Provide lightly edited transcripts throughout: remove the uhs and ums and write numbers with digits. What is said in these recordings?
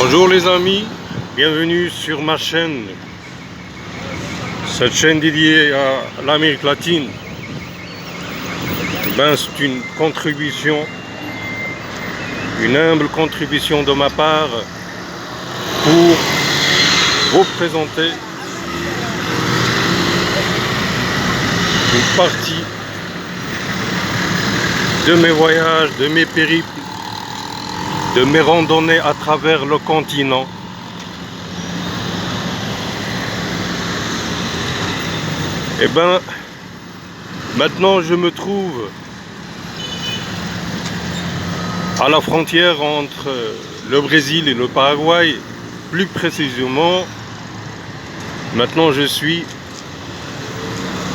Bonjour les amis, bienvenue sur ma chaîne. Cette chaîne dédiée à l'Amérique latine, c'est une contribution, une humble contribution de ma part pour vous présenter une partie de mes voyages, de mes périples, de mes randonnées à travers le continent. Et ben, maintenant je me trouve à la frontière entre le Brésil et le Paraguay. Plus précisément, maintenant je suis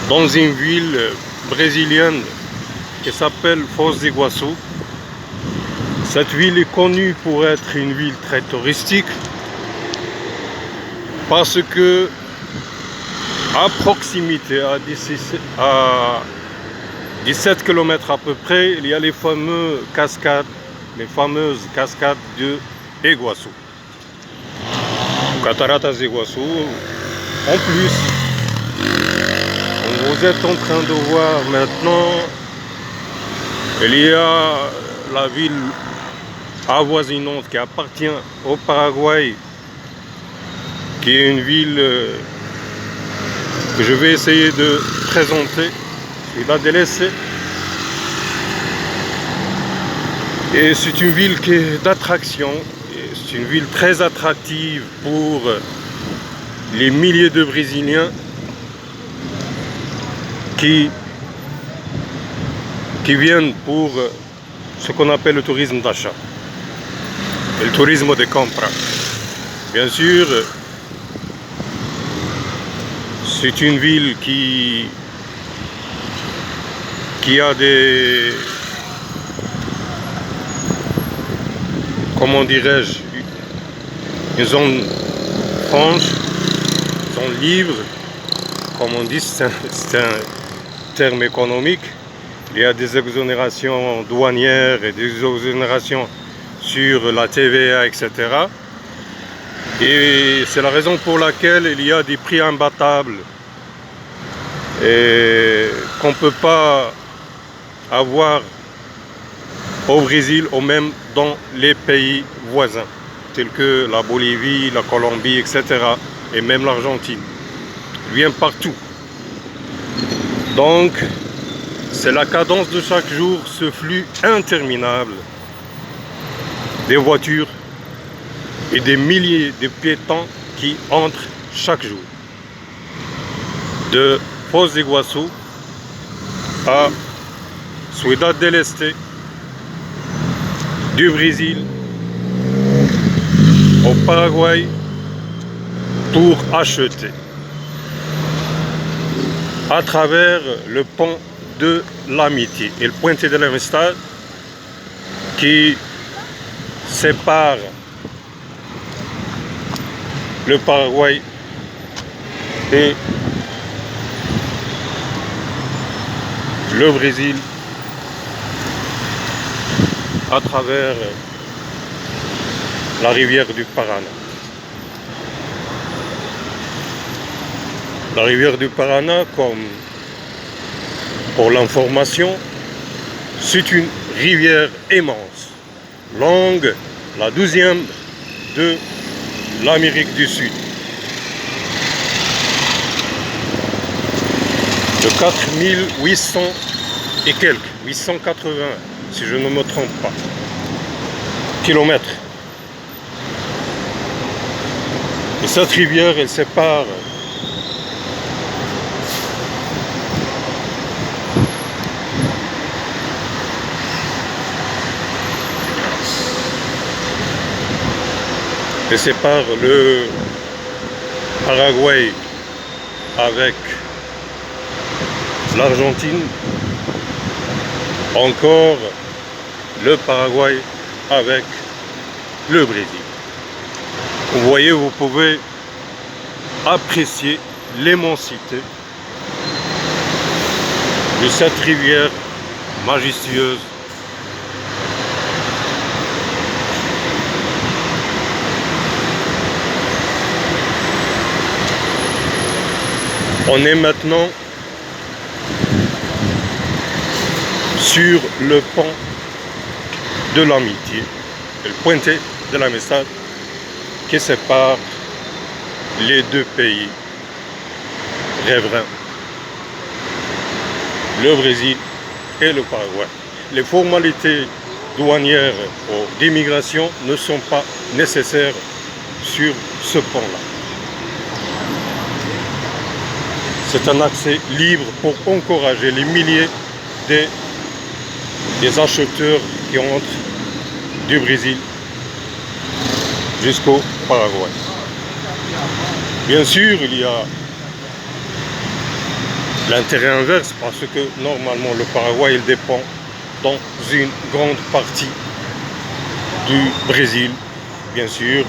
dans une ville brésilienne qui s'appelle Foz do Iguaçu. Cette ville est connue pour être une ville très touristique parce que à proximité, à 17 km à peu près, il y a les fameuses cascades de Iguaçu, Cataratas de Iguaçu. En plus, vous êtes en train de voir maintenant, il y a la ville avoisinante qui appartient au Paraguay, qui est une ville que je vais essayer de présenter, Ciudad del Este. Et c'est une ville qui est d'attraction, c'est une ville très attractive pour les milliers de Brésiliens qui viennent pour ce qu'on appelle le tourisme d'achat, le tourisme de compra. Bien sûr, c'est une ville qui a des, comment dirais-je, une zone franche, zone libre, comme on dit, c'est un terme économique. Il y a des exonérations douanières et des exonérations sur la TVA, etc. Et c'est la raison pour laquelle il y a des prix imbattables et qu'on ne peut pas avoir au Brésil ou même dans les pays voisins, tels que la Bolivie, la Colombie, etc. et même l'Argentine. Il vient partout. Donc, c'est la cadence de chaque jour, ce flux interminable des voitures et des milliers de piétons qui entrent chaque jour. De Foz do Iguaçu à Ciudad del Este, du Brésil au Paraguay, pour acheter à travers le pont de l'amitié et le Puente de la Amistad qui sépare le Paraguay et le Brésil à travers la rivière du Paraná. La rivière du Paraná, comme pour l'information, c'est une rivière immense, longue, la 12e de l'Amérique du Sud, de 4800 et quelques, 880 si je ne me trompe pas, kilomètres. Et cette rivière, elle sépare le Paraguay avec l'Argentine, encore le Paraguay avec le Brésil. Vous voyez, vous pouvez apprécier l'immensité de cette rivière majestueuse On est maintenant sur le pont de l'amitié, le puente de la Amistad, qui sépare les deux pays riverains, le Brésil et le Paraguay. Les formalités douanières ou d'immigration ne sont pas nécessaires sur ce pont-là. C'est un accès libre pour encourager les milliers des acheteurs qui entrent du Brésil jusqu'au Paraguay. Bien sûr, il y a l'intérêt inverse parce que normalement le Paraguay il dépend dans une grande partie du Brésil. Bien sûr,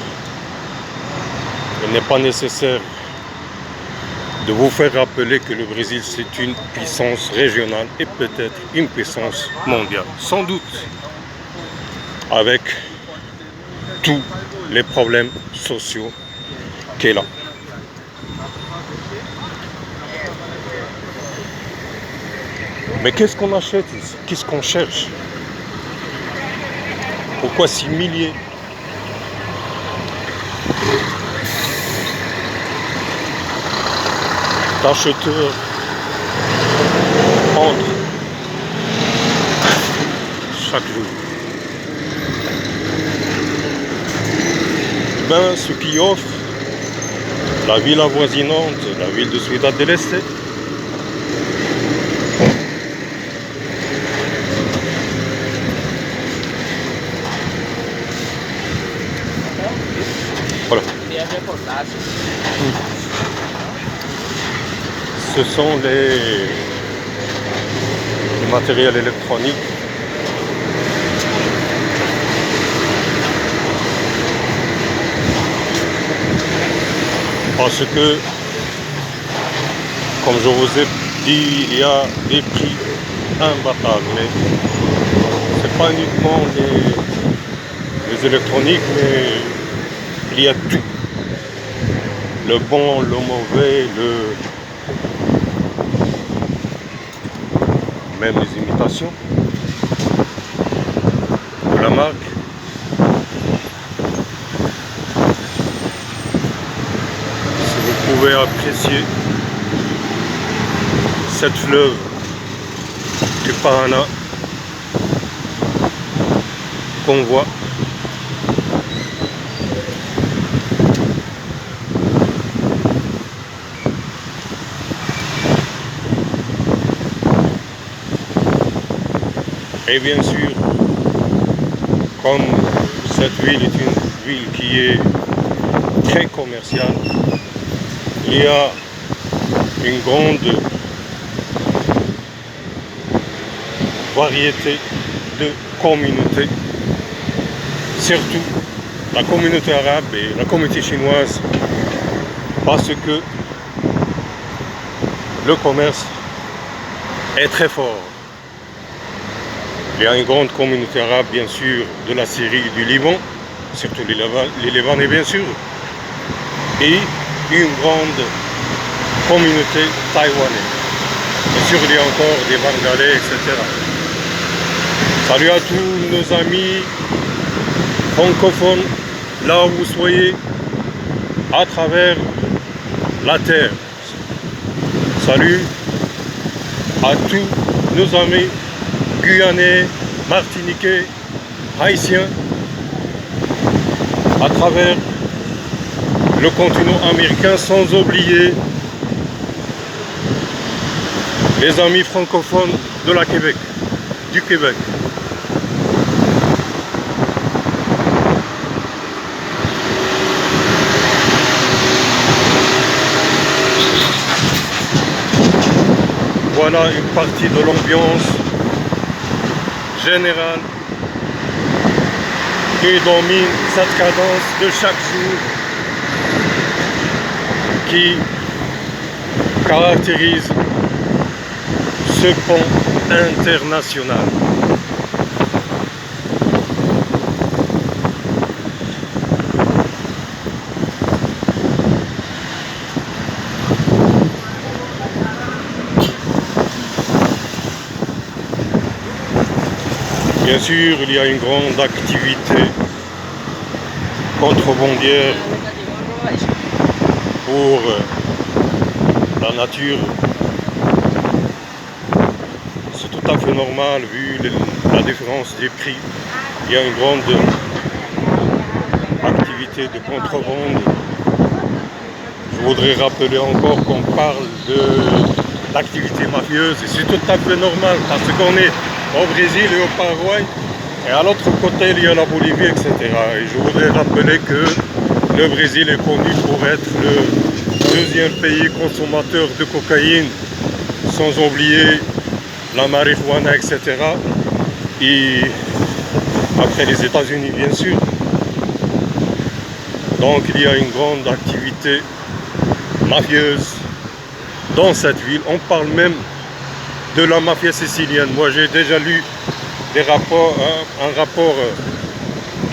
il n'est pas nécessaire de vous faire rappeler que le Brésil c'est une puissance régionale et peut-être une puissance mondiale, sans doute, avec tous les problèmes sociaux qu'elle a. Mais qu'est-ce qu'on achète ici? Qu'est-ce qu'on cherche? Pourquoi 6 milliers d'acheteurs entrent chaque jour? Ben, ce qui offre la ville avoisinante, la ville de Ciudad del Este, voilà. Ce sont les matériels électroniques. Parce que, comme je vous ai dit, il y a des prix imbattables. Mais ce n'est pas uniquement les électroniques, mais il y a tout. Le bon, le mauvais, même les imitations de la marque. Si vous pouvez apprécier cette fleuve du Paraná qu'on voit. Et bien sûr, comme cette ville est une ville qui est très commerciale, il y a une grande variété de communautés, surtout la communauté arabe et la communauté chinoise, parce que le commerce est très fort. Il y a une grande communauté arabe, bien sûr, de la Syrie et du Liban, surtout les Libanais, bien sûr, et une grande communauté taïwanaise. Bien sûr, il y a encore des Bangladais, etc. Salut à tous nos amis francophones, là où vous soyez, à travers la terre. Salut à tous nos amis guyanais, martiniquais, haïtiens, à travers le continent américain, sans oublier les amis francophones de la Québec, du Québec. Voilà une partie de l'ambiance générale qui domine cette cadence de chaque jour qui caractérise ce pont international. Bien sûr, il y a une grande activité contrebandière pour la nature. C'est tout à fait normal vu la différence des prix. Il y a une grande activité de contrebande. Je voudrais rappeler encore qu'on parle d'activité mafieuse et c'est tout à fait normal parce qu'on est au Brésil et au Paraguay et à l'autre côté il y a la Bolivie, etc. Et je voudrais rappeler que le Brésil est connu pour être le deuxième pays consommateur de cocaïne, sans oublier la marijuana, etc. Et après les États-Unis, bien sûr. Donc il y a une grande activité mafieuse dans cette ville. On parle même de la mafia sicilienne. Moi j'ai déjà lu des rapports, un rapport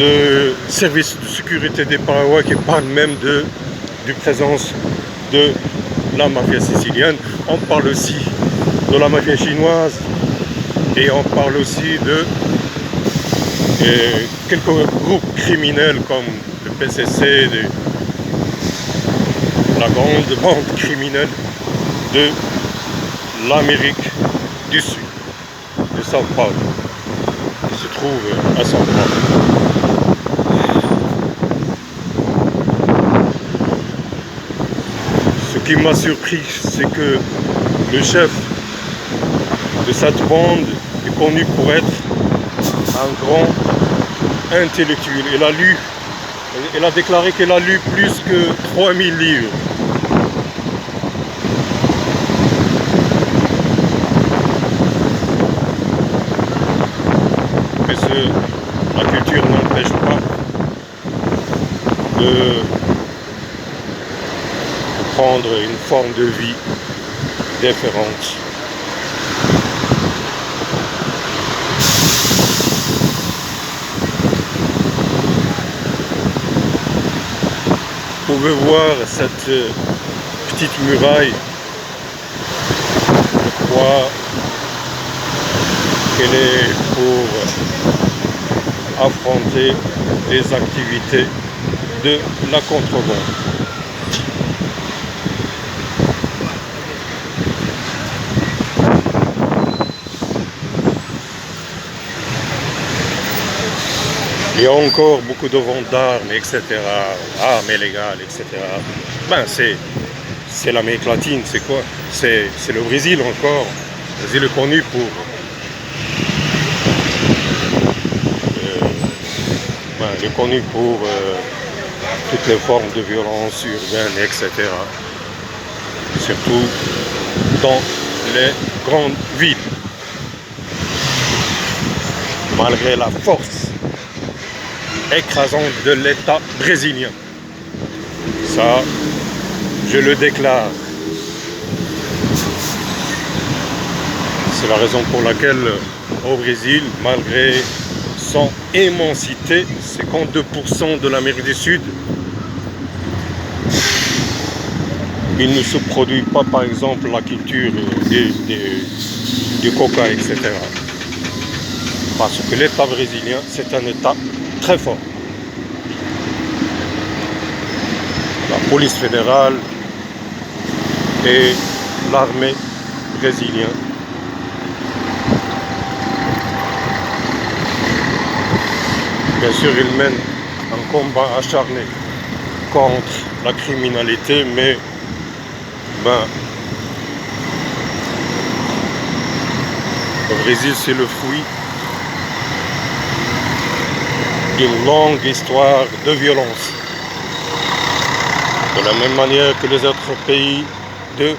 de service de sécurité des Paraguay qui parle même de présence de la mafia sicilienne. On parle aussi de la mafia chinoise et on parle aussi de quelques groupes criminels comme le PCC, la grande bande criminelle de l'Amérique du Sud, de Sao Paulo, qui se trouve à São Paulo. Ce qui m'a surpris, c'est que le chef de cette bande est connu pour être un grand intellectuel. Il a déclaré qu'il a lu plus que 3000 livres. Mais la culture n'empêche pas de prendre une forme de vie différente. Vous pouvez voir cette petite muraille. Je crois qu'elle est pour affronter les activités de la contrebande. Il y a encore beaucoup de ventes d'armes, etc. Armes illégales, etc. Ben, c'est l'Amérique latine, c'est quoi? C'est le Brésil encore. Le Brésil est connu pour toutes les formes de violence urbaine, etc. Surtout dans les grandes villes. Malgré la force écrasante de l'État brésilien. Ça, je le déclare. C'est la raison pour laquelle au Brésil, malgré son immensité, 52% de l'Amérique du Sud, il ne se produit pas, par exemple, la culture du coca, etc. Parce que l'État brésilien, c'est un État très fort. La police fédérale et l'armée brésilienne. Bien sûr, ils mènent un combat acharné contre la criminalité, mais le Brésil, c'est le fruit d'une longue histoire de violence. De la même manière que les autres pays de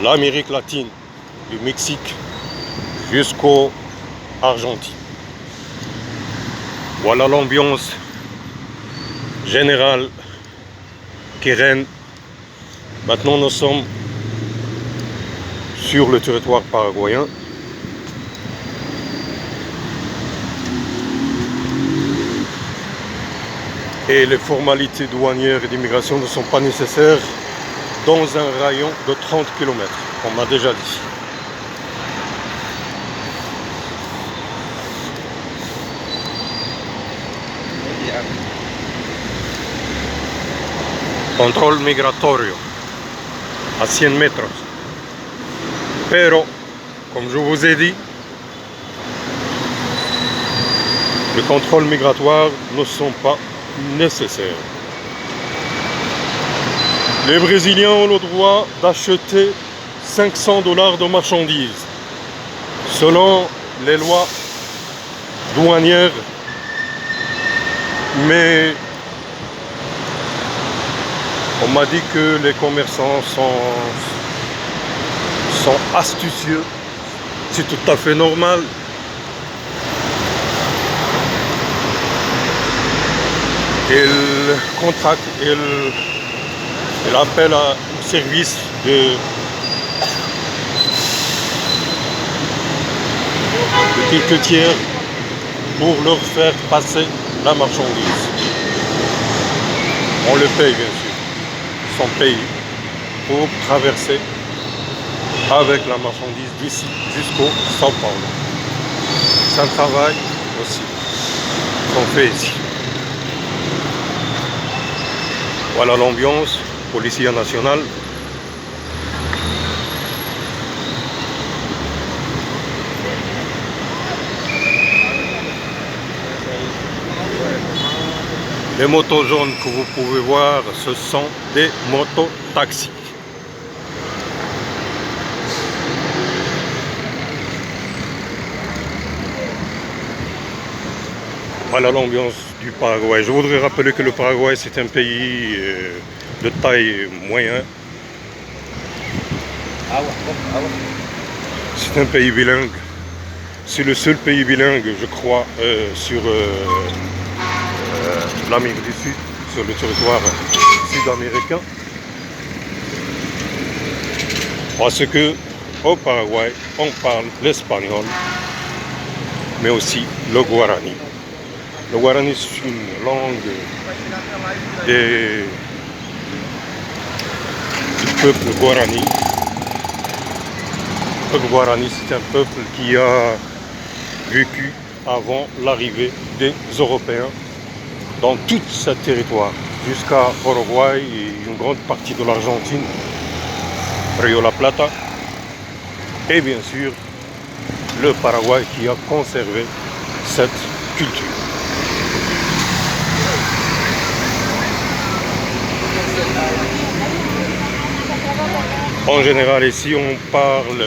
l'Amérique latine, du Mexique jusqu'au Argentine. Voilà l'ambiance générale qui règne. Maintenant, nous sommes sur le territoire paraguayen. Et les formalités douanières et d'immigration ne sont pas nécessaires dans un rayon de 30 km, on m'a déjà dit. control migratorio a 100 metros. Pero, comme je vous ai dit, les contrôles migratoires ne sont pas nécessaires. Les Brésiliens ont le droit d'acheter 500 $ de marchandises, selon les lois douanières, mais on m'a dit que les commerçants sont astucieux. C'est tout à fait normal. Ils contractent, ils appellent au service de quelques tiers pour leur faire passer la marchandise. On le paye bien sûr, ils sont payés pour traverser avec la marchandise d'ici jusqu'au São Paulo. C'est un travail aussi qu'on fait ici. Voilà l'ambiance, Policia Nacional. Les motos jaunes que vous pouvez voir, ce sont des mototaxis. Voilà l'ambiance du Paraguay. Je voudrais rappeler que le Paraguay, c'est un pays de taille moyenne. C'est un pays bilingue. C'est le seul pays bilingue, je crois, sur l'Amérique du Sud, sur le territoire sud-américain. Parce que au Paraguay, on parle l'espagnol, mais aussi le guarani. Le guarani, c'est une langue du peuple guarani. Le peuple guarani, c'est un peuple qui a vécu avant l'arrivée des Européens dans tout ce territoire, jusqu'à Uruguay et une grande partie de l'Argentine, Rio La Plata, et bien sûr le Paraguay qui a conservé cette culture. En général, ici, on parle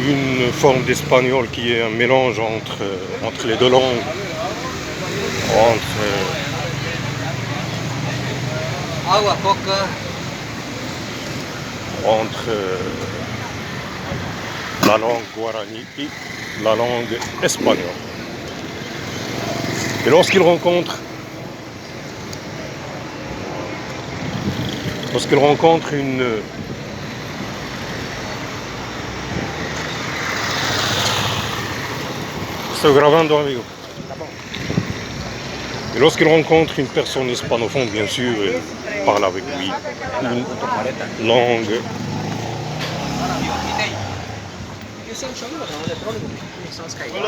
une forme d'espagnol qui est un mélange entre les deux langues, entre la langue guarani et la langue espagnole. Et lorsqu'ils rencontrent une Estoy grabando, amigo. Et lorsqu'il rencontre une personne hispanophone, bien sûr, il parle avec lui une langue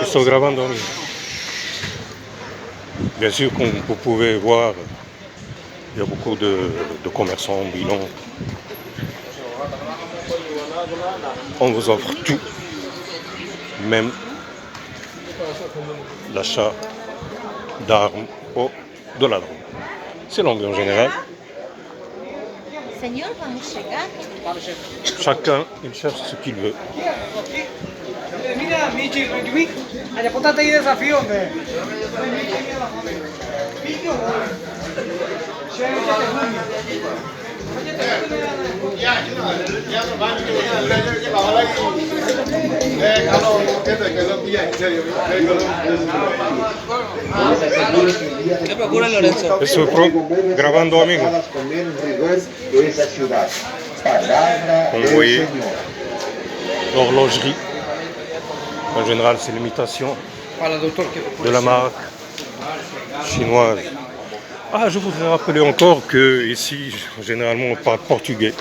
Estoy grabando, amigo. Bien sûr, comme vous pouvez voir, il y a beaucoup de commerçants ambulants. On vous offre tout, même l'achat d'armes ou de la drogue. C'est l'ambiance générale. Chacun, il cherche ce qu'il veut. ¿Qué procura Lorenzo? Estoy grabando, amigo. Comme vous voyez, l'horlogerie, en général, c'est l'imitation de la marque chinoise. Ah, je voudrais rappeler encore que ici, généralement, on parle portugais,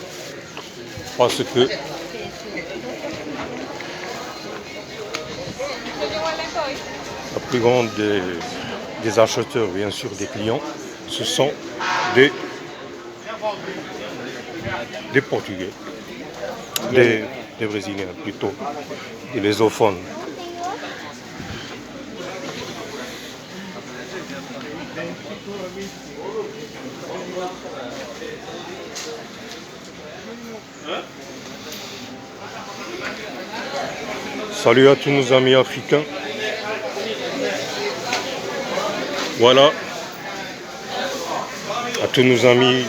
parce que la plus grande des acheteurs, bien sûr, des clients, ce sont des des Portugais, des Brésiliens plutôt, des lésophones. Salut à tous nos amis africains. Voilà, à tous nos amis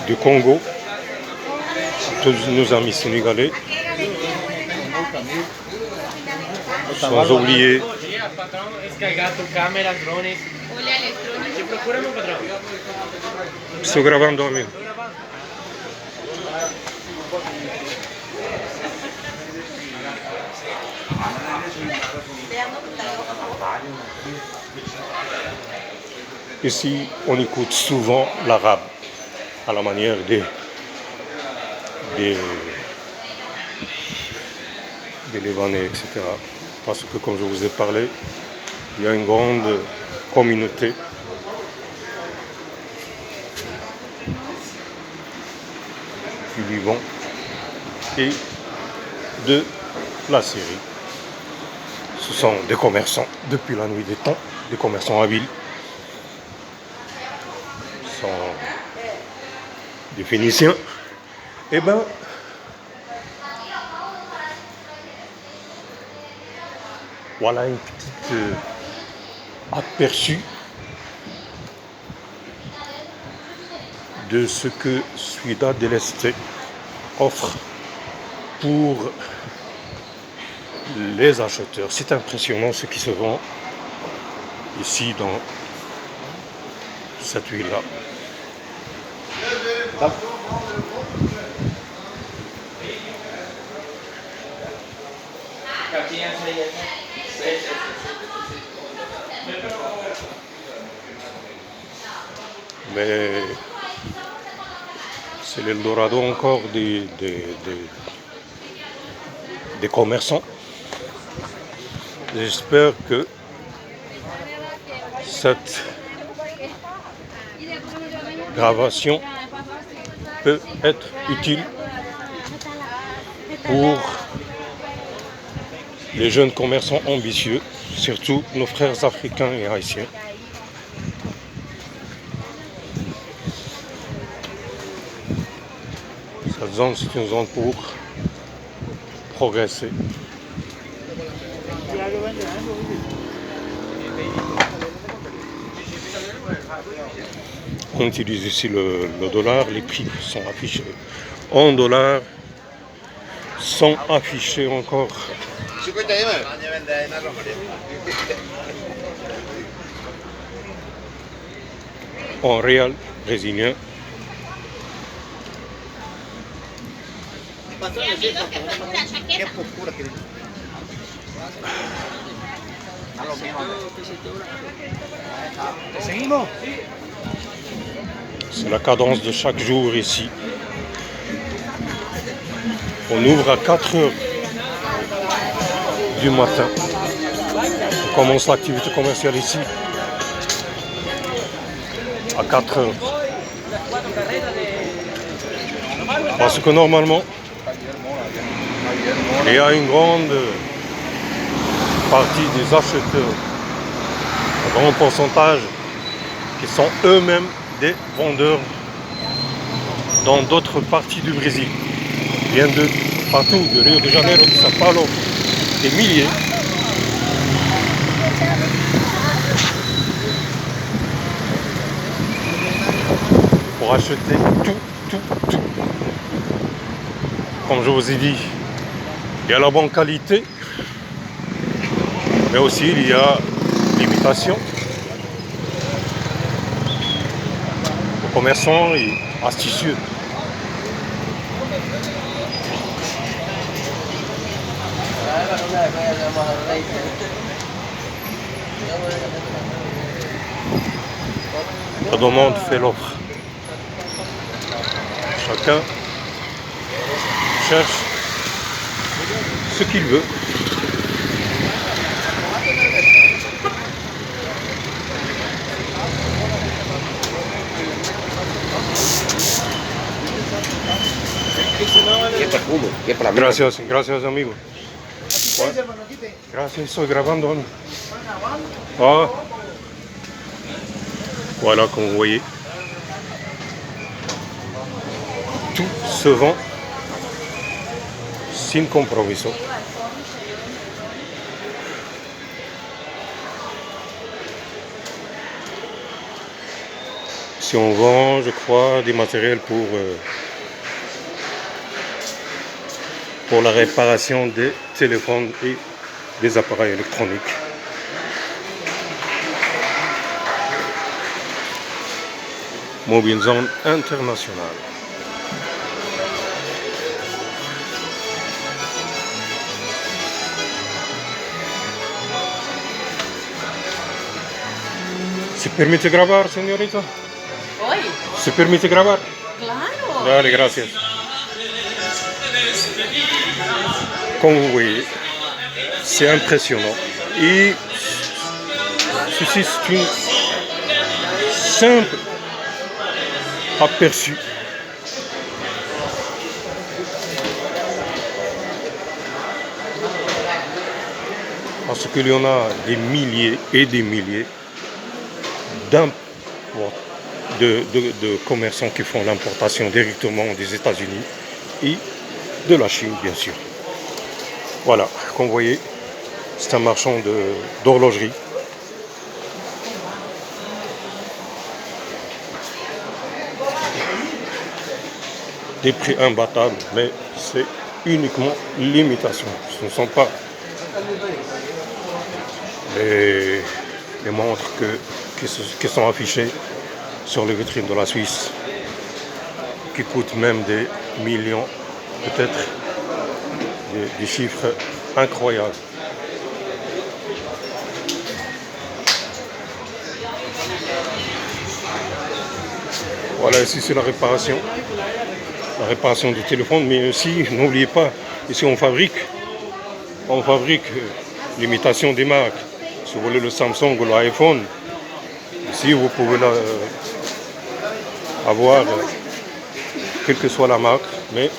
du Congo, à tous nos amis sénégalais, sans oublier Estou gravando, amigo. Ici, on écoute souvent l'arabe, à la manière des Libanais, etc. Parce que, comme je vous ai parlé, il y a une grande communauté du Liban et de la Syrie. Ce sont des commerçants depuis la nuit des temps, des commerçants habiles. Ce sont des Phéniciens. Eh bien, voilà un petit aperçu de ce que Ciudad del Este offre pour les acheteurs. C'est impressionnant ce qui se vend ici dans cette ville-là. Mais c'est l'Eldorado encore des commerçants. J'espère que cette gravation peut être utile pour les jeunes commerçants ambitieux, surtout nos frères africains et haïtiens. Cette zone, c'est une zone pour progresser. On utilise ici le dollar, les prix sont affichés en dollars, sont affichés encore en réal brésilien. C'est la cadence de chaque jour ici. On ouvre à 4 heures du matin. On commence l'activité commerciale ici à 4 heures. Parce que normalement, il y a une grande partie des acheteurs, un grand pourcentage qui sont eux-mêmes des vendeurs dans d'autres parties du Brésil. Ils viennent de partout, de Rio de Janeiro, de São Paulo, des milliers. Pour acheter tout. Comme je vous ai dit, il y a la bonne qualité, mais aussi il y a l'imitation. Le commerçant est astucieux. La demande fait l'offre. Chacun cherche ce qu'il veut. que es para mí. Gracias, gracias amigo. Gracias, estoy grabando. Ah. Voilà, comme vous voyez, tout se vend sin compromiso. Si on vend, je crois, des matériels pour la réparation des téléphones et des appareils électroniques. Mobile Zone International. ¿Se permite grabar, señorita? Hoy, ¿Se permite grabar? claro. Dale, gracias. Comme vous voyez, c'est impressionnant. Et ceci, c'est une simple aperçu parce qu'il y en a des milliers et des milliers de commerçants qui font l'importation directement des États-Unis et de la Chine, bien sûr. Voilà, comme vous voyez, c'est un marchand d'horlogerie. Des prix imbattables, mais c'est uniquement l'imitation. Ce ne sont pas les montres qui sont affichées sur les vitrines de la Suisse, qui coûtent même des millions, peut-être des chiffres incroyables. Voilà, ici c'est la réparation du téléphone, mais aussi, n'oubliez pas, ici on fabrique l'imitation des marques. Si vous voulez le Samsung ou l'iPhone, ici vous pouvez avoir, quelle que soit la marque, mais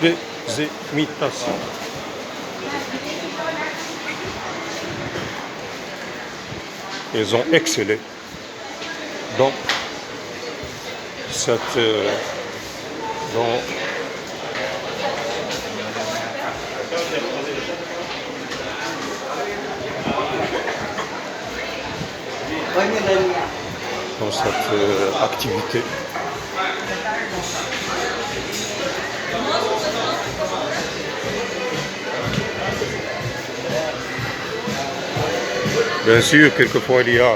des imitations. Ils ont excellé dans dans cette activité. Bien sûr, quelquefois il y a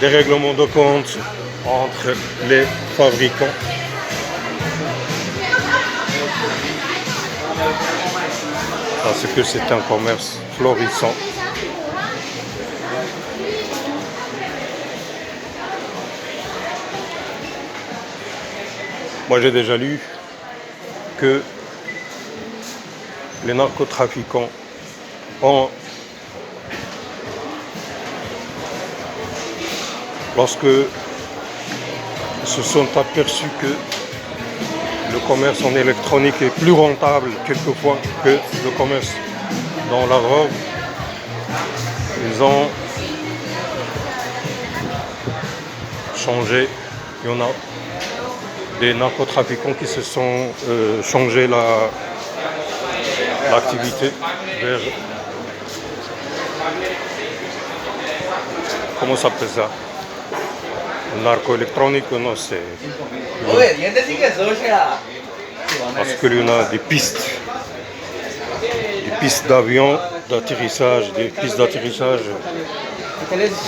des règlements de compte entre les fabricants. Parce que c'est un commerce florissant. Moi j'ai déjà lu que les narcotrafiquants ont, lorsque ils se sont aperçus que le commerce en électronique est plus rentable quelquefois que le commerce dans la robe, ils ont changé. Il y en a des narcotrafiquants qui se sont changé l'activité vers, comment ça s'appelle ça? Narco-électronique, non, c'est... Parce qu'il y en a des pistes d'avion, d'atterrissage, des pistes d'atterrissage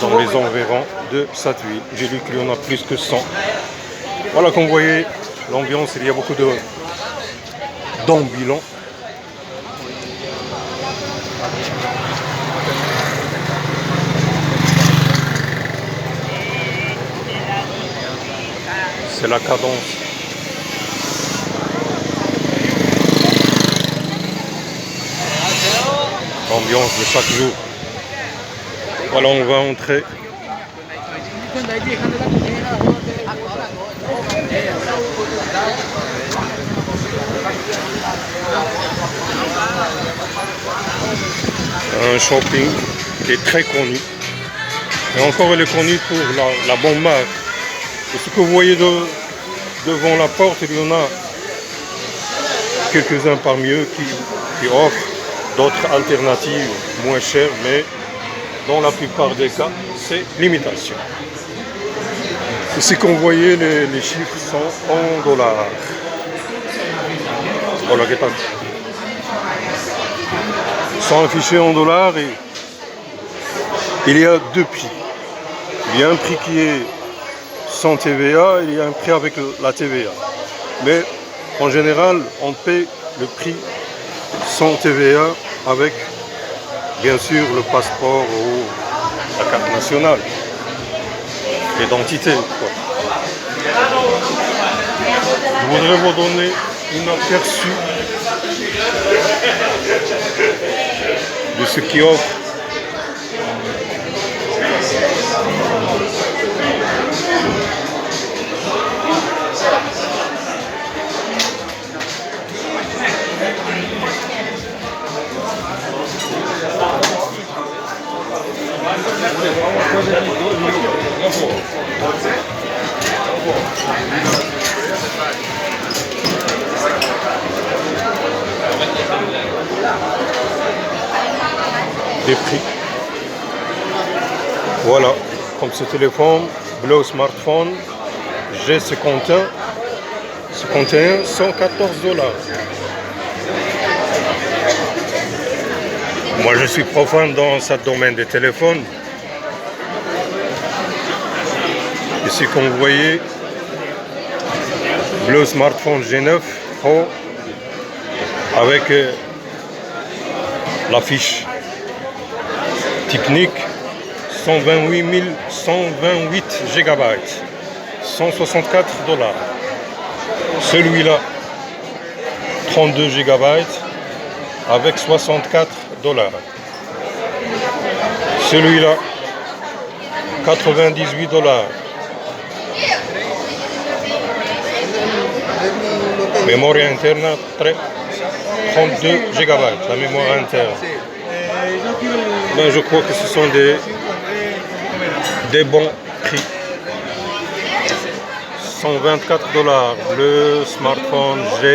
dans les environs de cette ville. J'ai lu qu'il y en a plus que 100. Voilà, comme vous voyez, l'ambiance, il y a beaucoup d'ambulants. C'est la cadence. L'ambiance de chaque jour. Voilà, on va entrer. Un shopping qui est très connu. Et encore, il est connu pour la bonne marque. Et ce que vous voyez devant la porte, il y en a quelques-uns parmi eux qui offrent d'autres alternatives moins chères, mais dans la plupart des cas, c'est l'imitation. Ici, comme vous voyez, les chiffres sont en dollars. Voilà, sont affichés en dollars et il y a deux prix. Il y a un prix qui est sans TVA, il y a un prix avec la TVA. Mais en général, on paie le prix sans TVA avec, bien sûr, le passeport ou la carte nationale, l'identité. Je voudrais vous donner un aperçu de ce qui offre. Des prix. Voilà, comme ce téléphone Bleu Smartphone G51, 114 $. Moi, je suis profane dans ce domaine des téléphones. Ici, comme vous voyez, Bleu Smartphone G9 Pro avec la fiche technique 128 GB, 164 $. Celui-là, 32 GB avec 64 $. Celui-là, 98 $. Mémoire interne, 32 GB, la mémoire interne. Ben, je crois que ce sont des bons prix. 124 $, le smartphone G.